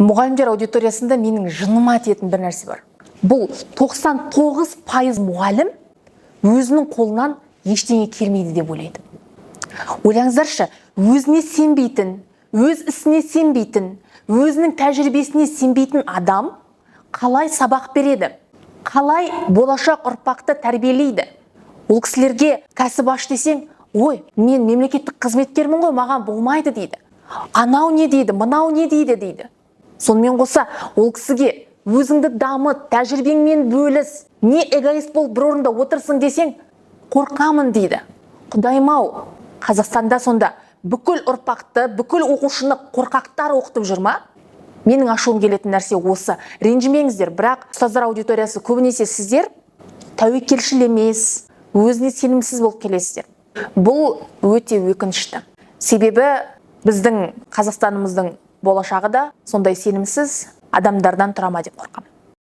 Мұғалімдер аудиториясында менің жыныма тиетін бір нәрсе бар. Бұл 99% мұғалім өзінің қолынан ештеңе келмейді деп ойлайды. Ойлаңыздаршы, өзіне сенбейтін, өз ісіне сенбейтін, өзінің тәжірибесіне сенбейтін адам қалай сабақ береді? Қалай болашақ ұрпақты тәрбиелейді? Ол кісілерге кәсіп аш десең, ой, мен мемлекеттік қызметкермін ғой, маған болмайды дейді. Анау не дейді, мынау не дейді. Сонымен қоса, ол кісіге өзіңді дамыт, тәжірибеңмен бөліс, не эгоист болып бір орында отырсың десең, қорқамын дейді. Құдайым-ау, Қазақстанда сонда бүкіл ұрпақты, бүкіл оқушыны қорқақтар оқытып жүр ма? Менің ашуым келетін нәрсе осы. Ренжімеңіздер, бірақ ұстаздар аудиториясы көбінесе сіздер тәуекелшіл емес, өзіне сенімсіз болып келесіздер. Бұл өте өкінішті. Себебі біздің Қазақстанымыздың болашағы да сондай сенімсіз адамдардан тұра ма деп қорқамын.